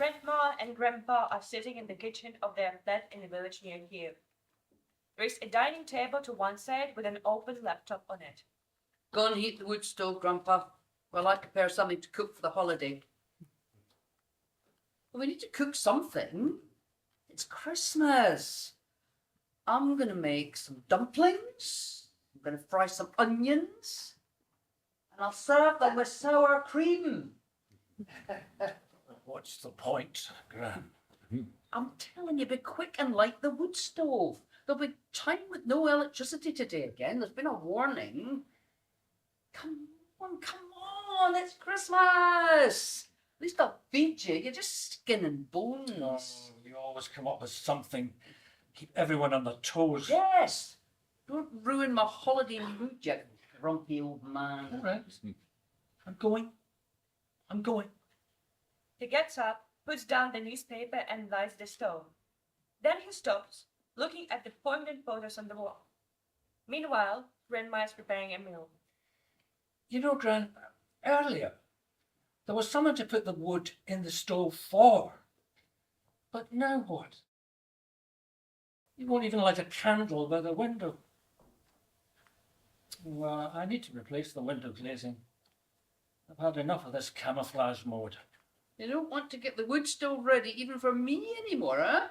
Grandma and Grandpa are sitting in the kitchen of their flat in a village near here. There is a dining table to one side with an open laptop on it. Go and heat the wood stove, Grandpa, while I prepare something to cook for the holiday. Well, we need to cook something. It's Christmas. I'm going to make some dumplings. I'm going to fry some onions. And I'll serve them with sour cream. What's the point, Gran? I'm telling you, be quick and light the wood stove. There'll be time with no electricity today again. There's been a warning. Come on, it's Christmas. At least I'll feed you. You're just skin and bones. Oh, you always come up with something. Keep everyone on their toes. Yes. Don't ruin my holiday mood, you grumpy old man. All right. I'm going. He gets up, puts down the newspaper and lights the stove. Then he stops, looking at the poignant photos on the wall. Meanwhile, Grandma is preparing a meal. You know, Gran, earlier, there was someone to put the wood in the stove for. But now what? You won't even light a candle by the window. Well, I need to replace the window glazing. I've had enough of this camouflage mode. You don't want to get the wood stove ready even for me anymore, huh?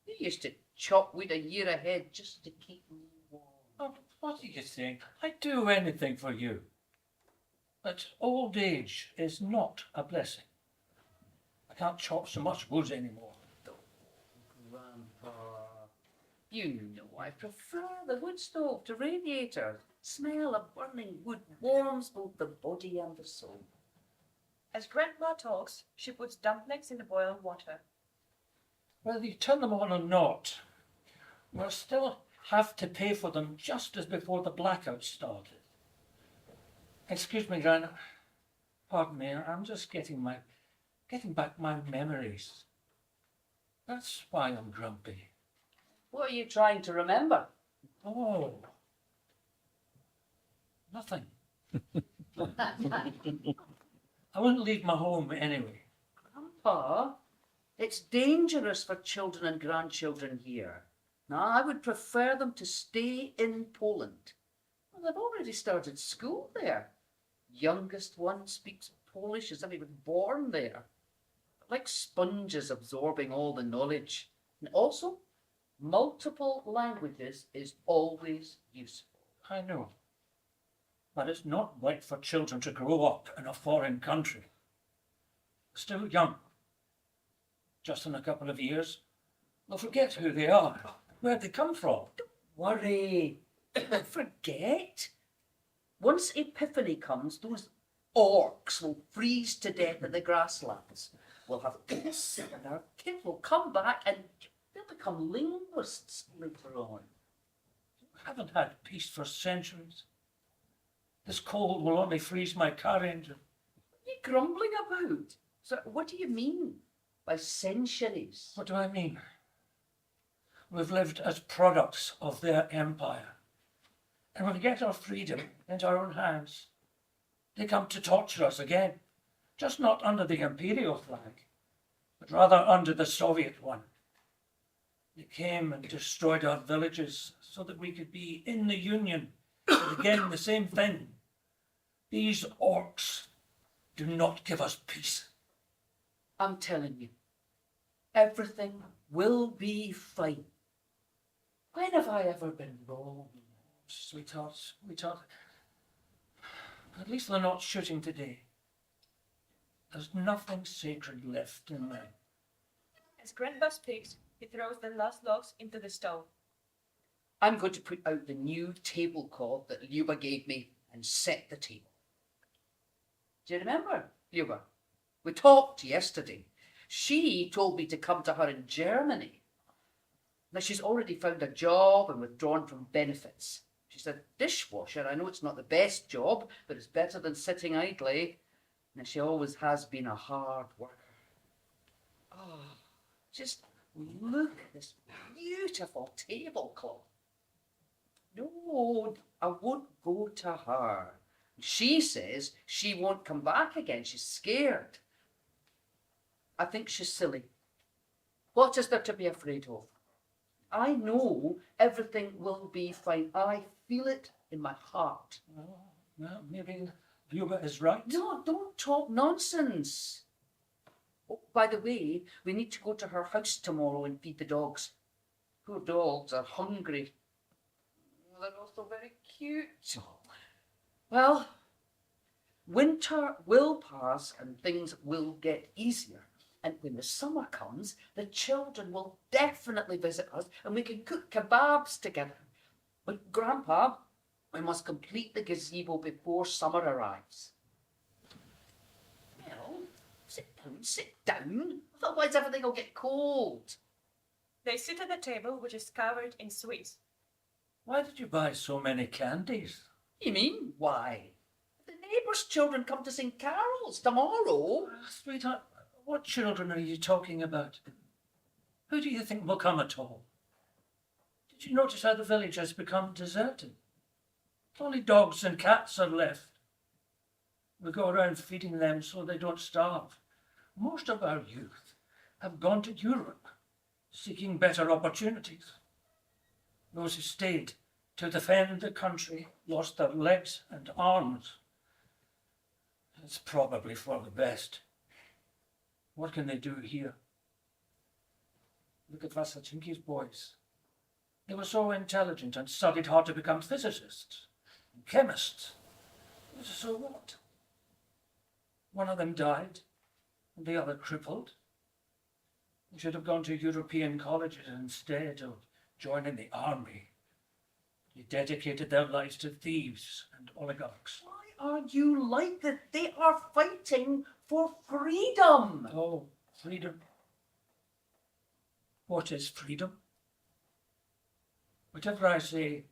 You used to chop wood a year ahead just to keep me warm. Oh, what are you saying? I'd do anything for you. But old age is not a blessing. I can't chop so much wood anymore. Grandpa, you know I prefer the wood stove to radiator. Smell of burning wood warms both the body and the soul. As Grandma talks, she puts dumplings in the boiling water. Whether you turn them on or not, we'll still have to pay for them just as before the blackout started. Excuse me, Gran. Pardon me, I'm just getting back my memories. That's why I'm grumpy. What are you trying to remember? Oh, nothing. I wouldn't leave my home anyway. Grandpa, it's dangerous for children and grandchildren here. Now, I would prefer them to stay in Poland. Well, they've already started school there. Youngest one speaks Polish as if he was born there. Like sponges absorbing all the knowledge. And also, multiple languages is always useful. I know. But it's not right for children to grow up in a foreign country. Still young. Just in a couple of years, they'll forget who they are, where they come from. Don't worry. Don't forget. Once Epiphany comes, those orcs will freeze to death in the grasslands. We'll have peace, and our kids will come back and they'll become linguists later on. We haven't had peace for centuries. This cold will only freeze my car engine. What are you grumbling about? So what do you mean by centuries? What do I mean? We've lived as products of their empire. And when we get our freedom into our own hands, they come to torture us again. Just not under the imperial flag, but rather under the Soviet one. They came and destroyed our villages so that we could be in the Union. But again, the same thing. These orcs do not give us peace. I'm telling you, everything will be fine. When have I ever been wrong? Sweetheart. At least they're not shooting today. There's nothing sacred left in them. As Grandpa speaks, he throws the last logs into the stove. I'm going to put out the new tablecloth that Luba gave me and set the table. Do you remember, Luba? We talked yesterday. She told me to come to her in Germany. Now, she's already found a job and withdrawn from benefits. She's a dishwasher. I know it's not the best job, but it's better than sitting idly. And she always has been a hard worker. Oh, just look at this beautiful tablecloth. No, I won't go to her. She says she won't come back again. She's scared. I think she's silly. What is there to be afraid of? I know everything will be fine. I feel it in my heart. Well, maybe Luba is right. No, don't talk nonsense. Oh, by the way, we need to go to her house tomorrow and feed the dogs. Poor dogs are hungry. They're also very cute. Well, winter will pass and things will get easier. And when the summer comes, the children will definitely visit us and we can cook kebabs together. But Grandpa, we must complete the gazebo before summer arrives. Well, sit down. Otherwise everything will get cold. They sit at the table, which is covered in sweets. Why did you buy so many candies? You mean, why? The neighbours' children come to sing carols tomorrow. Sweetheart, what children are you talking about? Who do you think will come at all? Did you notice how the village has become deserted? Only dogs and cats are left. We go around feeding them so they don't starve. Most of our youth have gone to Europe, seeking better opportunities. Those who stayed to defend the country lost their legs and arms. It's probably for the best. What can they do here? Look at Vasachinki's boys. They were so intelligent and studied hard to become physicists and chemists. So what? One of them died, and the other crippled. They should have gone to European colleges instead of joining the army. They dedicated their lives to thieves and oligarchs. Why are you like that? They are fighting for freedom. Oh, freedom. What is freedom? Whatever I say,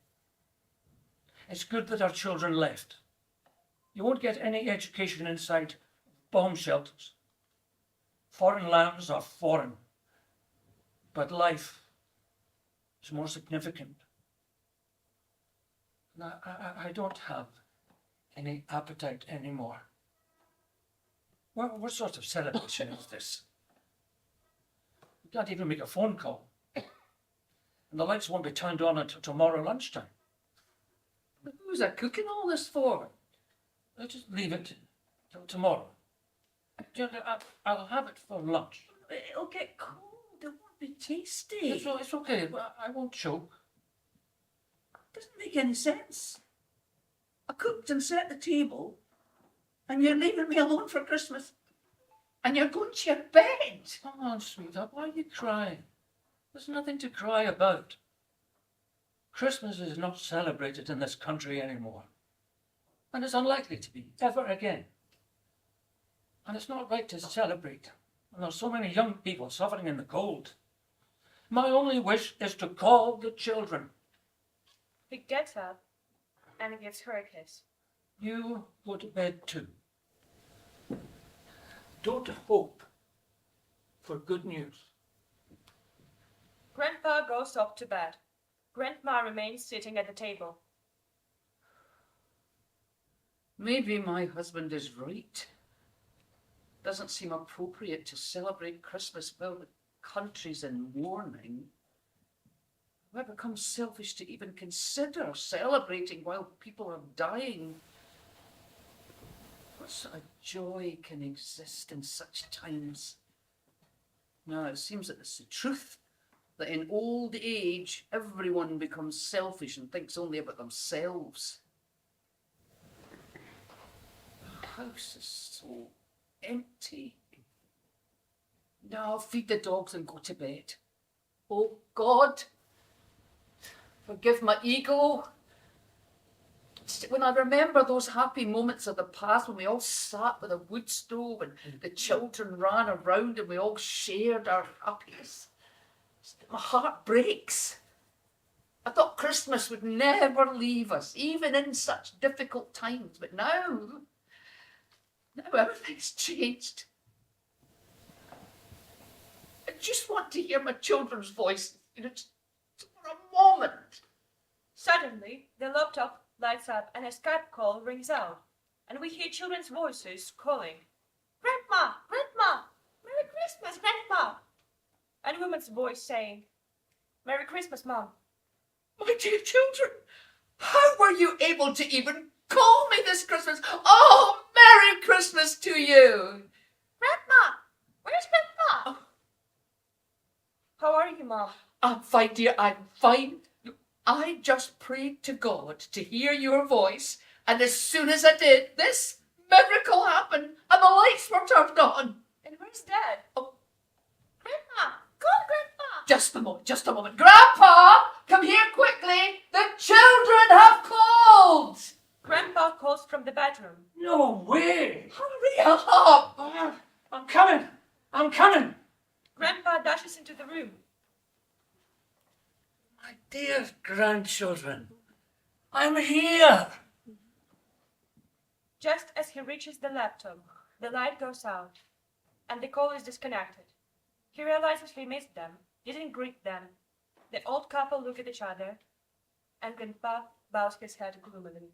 it's good that our children left. You won't get any education inside bomb shelters. Foreign lands are foreign, but life is more significant. And I don't have any appetite anymore. What sort of celebration is this? We can't even make a phone call. And the lights won't be turned on until tomorrow lunchtime. Who's cooking all this for? Let's just leave it till tomorrow. I'll have it for lunch. It'll get cold. It won't be tasty. It's okay. I won't choke. Doesn't make any sense. I cooked and set the table, and you're leaving me alone for Christmas, and you're going to your bed. Come on, sweetheart. Why are you crying? There's nothing to cry about. Christmas is not celebrated in this country anymore. And it's unlikely to be, ever again. And it's not right to celebrate when there's so many young people suffering in the cold. My only wish is to call the children. He gets up and gives her a kiss. You go to bed too. Don't hope for good news. Grandpa goes up to bed. Grandma remains sitting at the table. Maybe my husband is right. Doesn't seem appropriate to celebrate Christmas while the country's in mourning. Have I become selfish to even consider celebrating while people are dying? What sort of joy can exist in such times? Now, it seems that it's the truth that in old age, everyone becomes selfish and thinks only about themselves. The house is so empty. Now I'll feed the dogs and go to bed. Oh God, forgive my ego. When I remember those happy moments of the past when we all sat with a wood stove and the children ran around and we all shared our happiness, my heart breaks. I thought Christmas would never leave us, even in such difficult times, but now everything's changed. I just want to hear my children's voices, just for a moment. Suddenly, the laptop lights up and a Skype call rings out, and we hear children's voices calling, "Grandma! Grandma! Merry Christmas, Grandpa! And a woman's voice saying, Merry Christmas, Mom. My dear children, how were you able to even call me this Christmas? Oh, Merry Christmas to you! Grandma! Where's Grandpa? How are you, Mom? I'm fine, dear, I'm fine. I just prayed to God to hear your voice, and as soon as I did, this miracle happened, and the lights were turned on. And where's Dad? Oh. Grandma! Call Grandpa! Just a moment. Grandpa, come here quickly. The children have called. Grandpa calls from the bedroom. No way! Hurry up. I'm coming! Grandpa dashes into the room. My dear grandchildren, I'm here! Just as he reaches the laptop, the light goes out, and the call is disconnected. He realizes he missed them, didn't greet them. The old couple look at each other, and Grandpa bows his head gloomily.